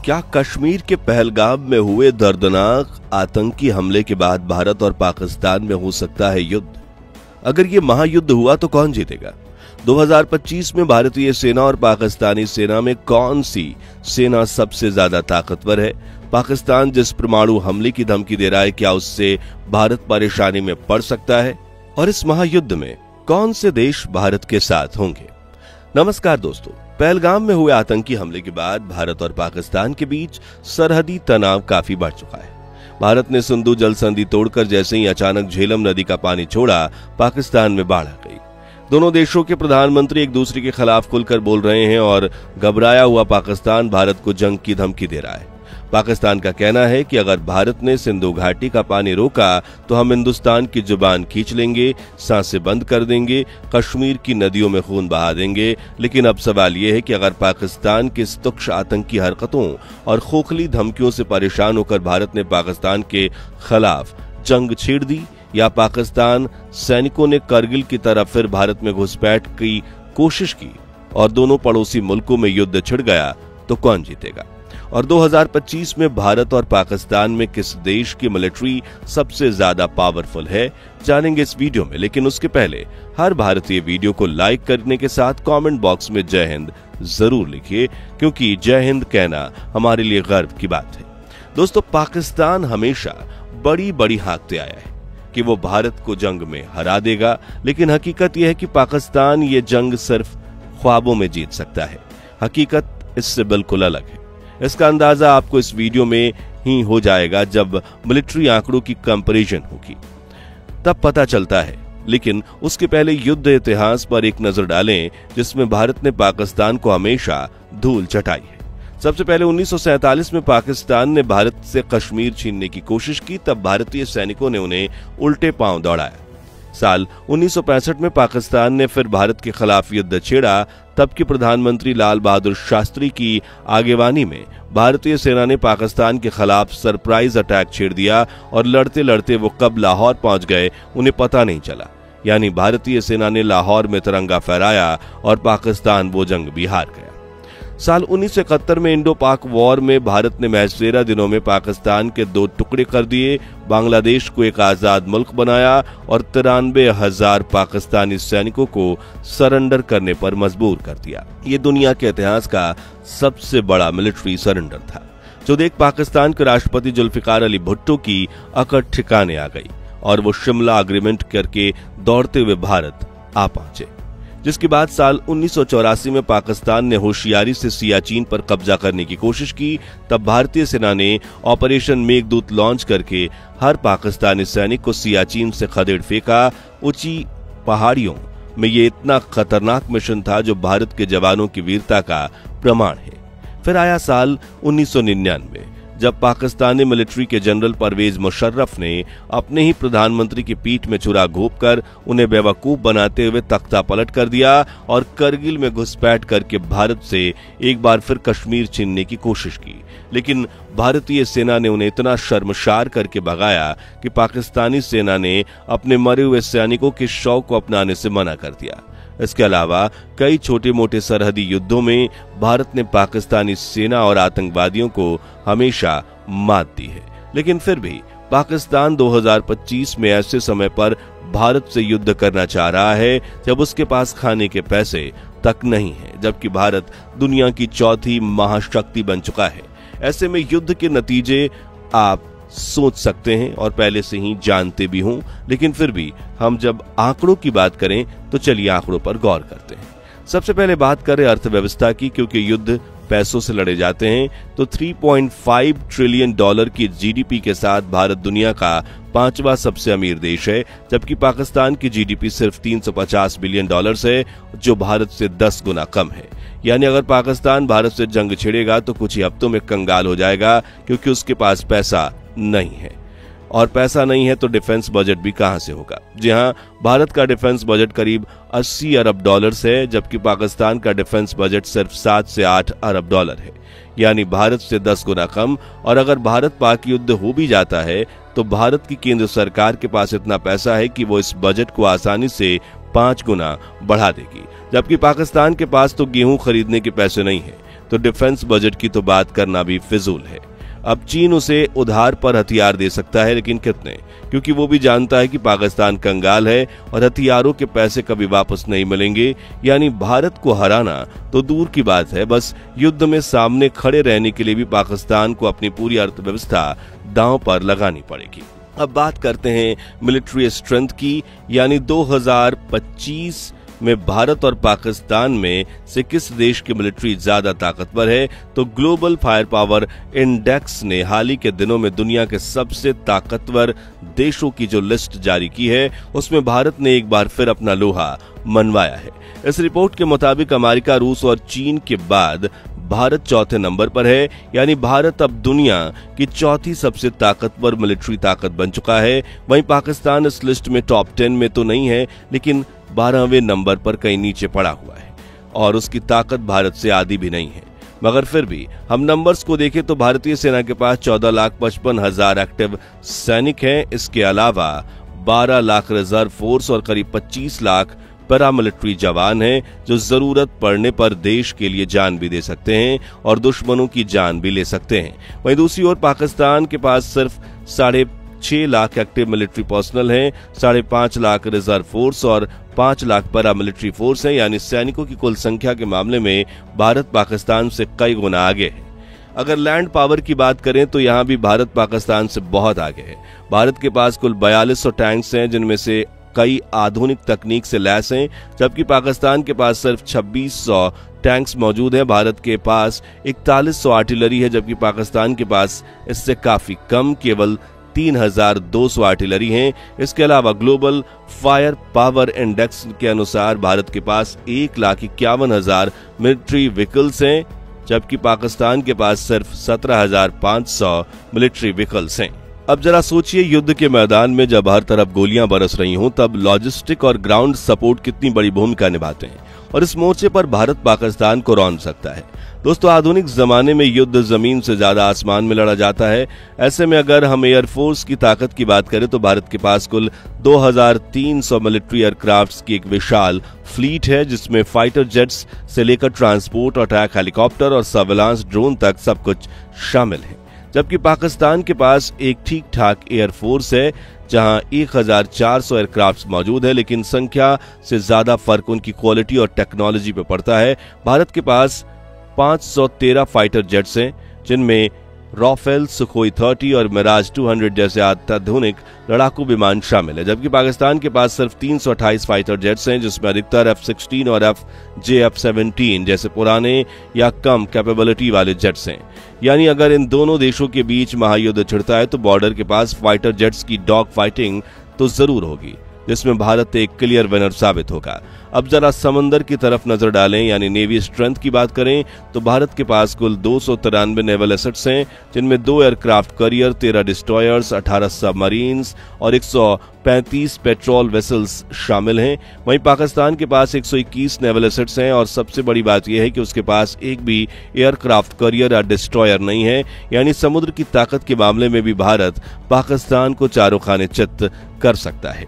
क्या कश्मीर के पहलगाम में हुए दर्दनाक आतंकी हमले के बाद भारत और पाकिस्तान में हो सकता है युद्ध? अगर ये महायुद्ध हुआ तो कौन जीतेगा? 2025 में भारतीय सेना और पाकिस्तानी सेना में कौन सी सेना सबसे ज्यादा ताकतवर है? पाकिस्तान जिस परमाणु हमले की धमकी दे रहा है, क्या उससे भारत परेशानी में पड़ सकता है? और इस महायुद्ध में कौन से देश भारत के साथ होंगे? नमस्कार दोस्तों, पहलगाम में हुए आतंकी हमले के बाद भारत और पाकिस्तान के बीच सरहदी तनाव काफी बढ़ चुका है। भारत ने सिंधु जल संधि तोड़कर जैसे ही अचानक झेलम नदी का पानी छोड़ा, पाकिस्तान में बाढ़ आ गई। दोनों देशों के प्रधानमंत्री एक दूसरे के खिलाफ खुलकर बोल रहे हैं और घबराया हुआ पाकिस्तान भारत को जंग की धमकी दे रहा है। पाकिस्तान का कहना है कि अगर भारत ने सिंधु घाटी का पानी रोका तो हम हिंदुस्तान की जुबान खींच लेंगे, सांसें बंद कर देंगे, कश्मीर की नदियों में खून बहा देंगे। लेकिन अब सवाल यह है कि अगर पाकिस्तान की इस तुच्छ आतंकी हरकतों और खोखली धमकियों से परेशान होकर भारत ने पाकिस्तान के खिलाफ जंग छेड़ दी, या पाकिस्तान सैनिकों ने करगिल की तरफ फिर भारत में घुसपैठ की कोशिश की और दोनों पड़ोसी मुल्कों में युद्ध छिड़ गया, तो कौन जीतेगा? और 2025 में भारत और पाकिस्तान में किस देश की मिलिट्री सबसे ज्यादा पावरफुल है, जानेंगे इस वीडियो में। लेकिन उसके पहले हर भारतीय वीडियो को लाइक करने के साथ कमेंट बॉक्स में जय हिंद जरूर लिखिए, क्योंकि जय हिंद कहना हमारे लिए गर्व की बात है। दोस्तों, पाकिस्तान हमेशा बड़ी बड़ी हाँकते आया है कि वो भारत को जंग में हरा देगा, लेकिन हकीकत यह है कि पाकिस्तान ये जंग सिर्फ ख्वाबों में जीत सकता है। हकीकत इससे बिल्कुल अलग है। इसका अंदाजा आपको इस वीडियो में ही हो जाएगा जब मिलिट्री आंकड़ों की कंपैरिजन होगी, तब पता चलता है। लेकिन उसके पहले युद्ध इतिहास पर एक नजर डालें, जिसमें भारत ने पाकिस्तान को हमेशा धूल चटाई है। सबसे पहले 1947 में पाकिस्तान ने भारत से कश्मीर छीनने की कोशिश की, तब भारतीय सैनिकों ने उन्हें उल्टे पांव दौड़ाया। साल 1965 में पाकिस्तान ने फिर भारत के खिलाफ युद्ध छेड़ा, तब के प्रधानमंत्री लाल बहादुर शास्त्री की आगेवानी में भारतीय सेना ने पाकिस्तान के खिलाफ सरप्राइज अटैक छेड़ दिया और लड़ते लड़ते वो कब लाहौर पहुंच गए उन्हें पता नहीं चला। यानी भारतीय सेना ने लाहौर में तिरंगा फहराया और पाकिस्तान वो जंग भी हार गया। साल 1971 में इंडो पाक वॉर में भारत ने महज 13 दिनों में पाकिस्तान के 2 टुकड़े कर दिए, बांग्लादेश को एक आजाद मुल्क बनाया और 93,000 पाकिस्तानी सैनिकों को सरेंडर करने पर मजबूर कर दिया। ये दुनिया के इतिहास का सबसे बड़ा मिलिट्री सरेंडर था, जो देख पाकिस्तान के राष्ट्रपति जुल्फिकार अली भुट्टो की अकड़ ठिकाने आ गई और वो शिमला एग्रीमेंट करके दौड़ते हुए भारत आ पहुंचे। जिसके बाद साल 1984 में पाकिस्तान ने होशियारी से सियाचिन पर कब्जा करने की कोशिश की। तब भारतीय सेना ने ऑपरेशन मेघदूत लॉन्च करके हर पाकिस्तानी सैनिक को सियाचिन से खदेड़ फेंका। ऊंची पहाड़ियों में ये इतना खतरनाक मिशन था जो भारत के जवानों की वीरता का प्रमाण है। फिर आया साल 1999, जब पाकिस्तानी मिलिट्री के जनरल परवेज मुशर्रफ ने अपने ही प्रधानमंत्री की पीठ में छुरा घोंपकर उन्हें बेवकूफ बनाते हुए तख्ता पलट कर दिया और करगिल में घुसपैठ करके भारत से एक बार फिर कश्मीर छीनने की कोशिश की। लेकिन भारतीय सेना ने उन्हें इतना शर्मसार करके भगाया कि पाकिस्तानी सेना ने अपने मरे हुए सैनिकों के शव को अपनाने से मना कर दिया। इसके अलावा कई छोटे मोटे सरहदी युद्धों में भारत ने पाकिस्तानी सेना और आतंकवादियों को हमेशा मात दी है। लेकिन फिर भी पाकिस्तान 2025 में ऐसे समय पर भारत से युद्ध करना चाह रहा है जब उसके पास खाने के पैसे तक नहीं है, जबकि भारत दुनिया की चौथी महाशक्ति बन चुका है। ऐसे में युद्ध के नतीजे आप सोच सकते हैं और पहले से ही जानते भी हों, लेकिन फिर भी हम जब आंकड़ों की बात करें तो चलिए आंकड़ों पर गौर करते हैं। सबसे पहले बात करें अर्थव्यवस्था की, क्योंकि युद्ध पैसों से लड़े जाते हैं। तो 3.5 ट्रिलियन डॉलर की जीडीपी के साथ भारत दुनिया का 5वां सबसे अमीर देश है, जबकि पाकिस्तान की जीडीपी सिर्फ 350 बिलियन डॉलर है, जो भारत से 10 गुना कम है। यानी अगर पाकिस्तान भारत से जंग छेड़ेगा तो कुछ ही हफ्तों में कंगाल हो जाएगा, क्योंकि उसके पास पैसा नहीं है। और पैसा नहीं है तो डिफेंस बजट भी कहां से होगा? जी हां, भारत का डिफेंस बजट करीब 80 अरब डॉलर है, जबकि पाकिस्तान का डिफेंस बजट सिर्फ 7 से 8 अरब डॉलर है, यानी भारत से 10 गुना कम। और अगर भारत पाक युद्ध हो भी जाता है तो भारत की केंद्र सरकार के पास इतना पैसा है कि वो इस बजट को आसानी से 5 गुना बढ़ा देगी, जबकि पाकिस्तान के पास तो गेहूं खरीदने के पैसे नहीं है। तो डिफेंस बजट की तो बात करना भी फिजूल है। अब चीन उसे उधार पर हथियार दे सकता है, लेकिन कितने? क्योंकि वो भी जानता है कि पाकिस्तान कंगाल है और हथियारों के पैसे कभी वापस नहीं मिलेंगे। यानी भारत को हराना तो दूर की बात है, बस युद्ध में सामने खड़े रहने के लिए भी पाकिस्तान को अपनी पूरी अर्थव्यवस्था दांव पर लगानी पड़ेगी। अब बात करते हैं मिलिट्री स्ट्रेंथ की, यानी 2025 में भारत और पाकिस्तान में से किस देश की मिलिट्री ज्यादा ताकतवर है। तो ग्लोबल फायर पावर इंडेक्स ने हाल ही के दिनों में दुनिया के सबसे ताकतवर देशों की जो लिस्ट जारी की है, उसमें भारत ने एक बार फिर अपना लोहा मनवाया है। इस रिपोर्ट के मुताबिक अमेरिका, रूस और चीन के बाद भारत चौथे नंबर पर है। यानी भारत अब दुनिया की चौथी सबसे ताकतवर मिलिट्री ताकत बन चुका है। वहीं पाकिस्तान इस लिस्ट में टॉप 10 में तो नहीं है, लेकिन 12वें नंबर पर कहीं नीचे पड़ा हुआ है और उसकी ताकत भारत से आधी भी नहीं है। मगर फिर भी हम नंबर्स को देखें तो भारतीय सेना के पास 14,55,000 एक्टिव सैनिक हैं। इसके अलावा 12 लाख रिजर्व फोर्स और करीब 25 लाख पैरामिलिट्री जवान हैं, जो जरूरत पड़ने पर देश के लिए जान भी दे सकते हैं और दुश्मनों की जान भी ले सकते हैं। वहीं दूसरी ओर पाकिस्तान के पास सिर्फ 6.5 लाख एक्टिव मिलिट्री पर्सनल हैं, 5.5 लाख रिजर्व फोर्स और 5 लाख पैरामिलिट्री फोर्स हैं। यानी सैनिकों की कुल संख्या के मामले में भारत पाकिस्तान से कई गुना आगे है। अगर लैंड पावर की बात करें तो यहाँ भी भारत पाकिस्तान से बहुत आगे है। भारत के पास कुल 4200 टैंक्स हैं, जिनमें से कई आधुनिक तकनीक से लैस हैं, जबकि पाकिस्तान के पास सिर्फ 2600 टैंक्स मौजूद हैं। भारत के पास 4100 आर्टिलरी है, जबकि पाकिस्तान के पास इससे काफी कम, केवल 3200 आर्टिलरी हैं। इसके अलावा ग्लोबल फायर पावर इंडेक्स के अनुसार भारत के पास 1,51,000 मिलिट्री व्हीकल्स हैं, जबकि पाकिस्तान के पास सिर्फ 17,500 मिलिट्री व्हीकल्स हैं। अब जरा सोचिए, युद्ध के मैदान में जब हर तरफ गोलियां बरस रही हों, तब लॉजिस्टिक और ग्राउंड सपोर्ट कितनी बड़ी भूमिका निभाते हैं और इस मोर्चे पर भारत पाकिस्तान को रौंद सकता है। दोस्तों, आधुनिक जमाने में युद्ध जमीन से ज्यादा आसमान में लड़ा जाता है। ऐसे में अगर हम एयरफोर्स की ताकत की बात करें तो भारत के पास कुल 2300 मिलिट्री एयरक्राफ्ट्स की एक विशाल फ्लीट है, जिसमें फाइटर जेट्स से लेकर ट्रांसपोर्ट, अटैक हेलीकॉप्टर और सर्विलांस ड्रोन तक सब कुछ शामिल है। जबकि पाकिस्तान के पास एक ठीक ठाक एयरफोर्स है, जहां 1400 एयरक्राफ्ट मौजूद है, लेकिन संख्या से ज्यादा फर्क उनकी क्वालिटी और टेक्नोलॉजी पे पड़ता है। भारत के पास 513 फाइटर जेट्स हैं, जिनमें राफेल, सुखोई 30 और मिराज 200 जैसे अत्याधुनिक लड़ाकू विमान शामिल है। जबकि पाकिस्तान के पास सिर्फ 328 फाइटर जेट्स हैं, जिसमें अधिकतर F-16 और F-17 जैसे पुराने या कम कैपेबिलिटी वाले जेट्स हैं। यानी अगर इन दोनों देशों के बीच महायुद्ध छिड़ता है तो बॉर्डर के पास फाइटर जेट्स की डॉग फाइटिंग तो जरूर होगी, जिसमें भारत एक क्लियर विनर साबित होगा। अब जरा समंदर की तरफ नजर डालें, यानी नेवी स्ट्रेंथ की बात करें तो भारत के पास कुल 293 नेवल एसेट्स हैं, जिनमें 2 एयरक्राफ्ट करियर, 13 डिस्ट्रॉयर्स, 18 सबमरीन्स और 135 पेट्रोल वेसल्स शामिल हैं। वहीं पाकिस्तान के पास 121 नेवल एसेट्स हैं और सबसे बड़ी बात यह है कि उसके पास एक भी एयरक्राफ्ट करियर या डिस्ट्रॉयर नहीं है। यानी समुद्र की ताकत के मामले में भी भारत पाकिस्तान को चारों खाने चित्त कर सकता है।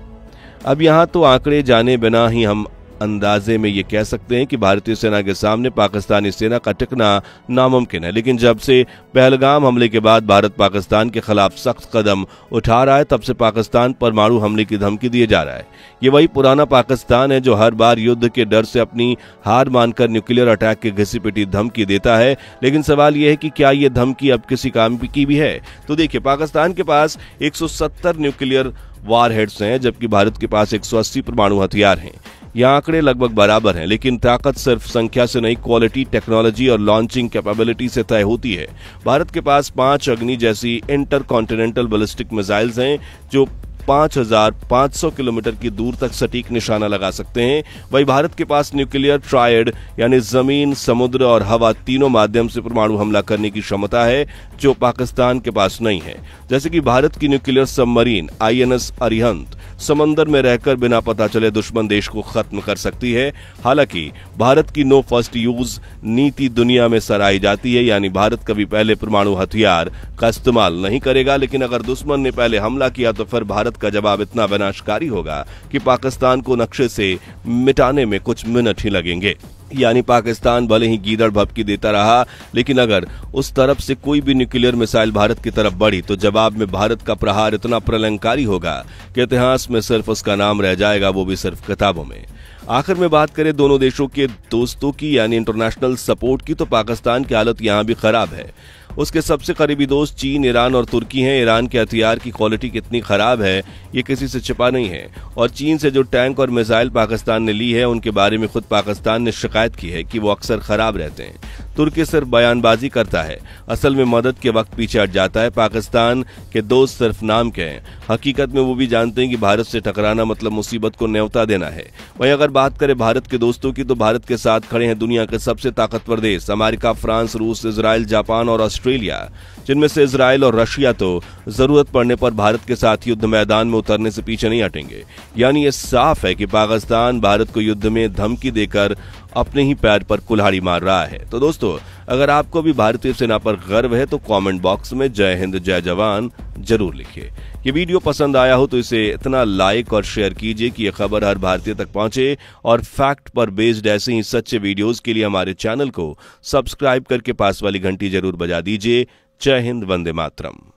अब यहाँ तो आंकड़े जाने बिना ही हम अंदाजे में ये कह सकते हैं कि भारतीय सेना के सामने पाकिस्तानी सेना का टिकना नामुमकिन है। लेकिन जब से पहलगाम हमले के बाद भारत पाकिस्तान के खिलाफ सख्त कदम उठा रहा है, तब से पाकिस्तान परमाणु हमले की धमकी दिए जा रहा है। ये वही पुराना पाकिस्तान है जो हर बार युद्ध के डर से अपनी हार मानकर न्यूक्लियर अटैक की घिसी पिटी धमकी देता है। लेकिन सवाल यह है कि क्या ये धमकी अब किसी काम की भी है? तो देखिए, पाकिस्तान के पास 170 न्यूक्लियर वारहेड्स हैं, जबकि भारत के पास 180 परमाणु हथियार हैं। यह आंकड़े लगभग बराबर हैं, लेकिन ताकत सिर्फ संख्या से नहीं, क्वालिटी, टेक्नोलॉजी और लॉन्चिंग कैपेबिलिटी से तय होती है। भारत के पास 5 अग्नि जैसी इंटरकॉन्टिनेंटल बैलिस्टिक मिसाइल्स हैं, जो 5500 किलोमीटर की दूर तक सटीक निशाना लगा सकते हैं। वहीं भारत के पास न्यूक्लियर ट्रायड यानी जमीन, समुद्र और हवा तीनों माध्यम से परमाणु हमला करने की क्षमता है, जो पाकिस्तान के पास नहीं है। जैसे कि भारत की न्यूक्लियर सबमरीन INS अरिहंत समंदर में रहकर बिना पता चले दुश्मन देश को खत्म कर सकती है। हालांकि भारत की नो फर्स्ट यूज नीति दुनिया में सराही जाती है, यानी भारत कभी पहले परमाणु हथियार का इस्तेमाल नहीं करेगा, लेकिन अगर दुश्मन ने पहले हमला किया तो फिर भारत भारत का जवाब इतना विनाशकारी होगा कि पाकिस्तान को नक्शे से मिटाने में कुछ मिनट ही लगेंगे। यानी पाकिस्तान भले ही गीदड़ भभकी देता रहा, लेकिन अगर उस तरफ से कोई भी न्यूक्लियर मिसाइल भारत की तरफ बढ़ी तो जवाब में भारत का प्रहार इतना प्रलंकारी होगा कि इतिहास में सिर्फ उसका नाम रह जाएगा, वो भी सिर्फ किताबों में। आखिर में बात करें दोनों देशों के दोस्तों की यानी इंटरनेशनल सपोर्ट की, तो पाकिस्तान की हालत यहां भी खराब है। उसके सबसे करीबी दोस्त चीन, ईरान और तुर्की हैं। ईरान के हथियार की क्वालिटी कितनी खराब है ये किसी से छिपा नहीं है, और चीन से जो टैंक और मिसाइल पाकिस्तान ने ली है उनके बारे में खुद पाकिस्तान ने शिकायत की है कि वो अक्सर खराब रहते हैं। तुर्की सिर्फ बयानबाजी करता है, असल में मदद के वक्त पीछे हट जाता है। पाकिस्तान के दोस्त सिर्फ नाम के हैं, हकीकत में वो भी जानते हैं कि भारत से टकराना मतलब मुसीबत को न्योता देना है। वहीं अगर बात करें भारत के दोस्तों की, तो भारत के साथ खड़े हैं दुनिया के सबसे ताकतवर देश अमेरिका, फ्रांस, रूस, इजराइल, जापान और ऑस्ट्रेलिया, जिनमें से इजराइल और रशिया तो जरूरत पड़ने पर भारत के साथ युद्ध मैदान में उतरने से पीछे नहीं हटेंगे। यानी ये साफ है कि पाकिस्तान भारत को युद्ध में धमकी देकर अपने ही पैर पर कुल्हाड़ी मार रहा है। तो दोस्तों, अगर आपको भी भारतीय सेना पर गर्व है तो कमेंट बॉक्स में जय हिंद जय जवान जरूर लिखिए। ये वीडियो पसंद आया हो तो इसे इतना लाइक और शेयर कीजिए कि यह खबर हर भारतीय तक पहुंचे, और फैक्ट पर बेस्ड ऐसे ही सच्चे वीडियोस के लिए हमारे चैनल को सब्सक्राइब करके पास वाली घंटी जरूर बजा दीजिए। जय हिंद, वंदे मातरम।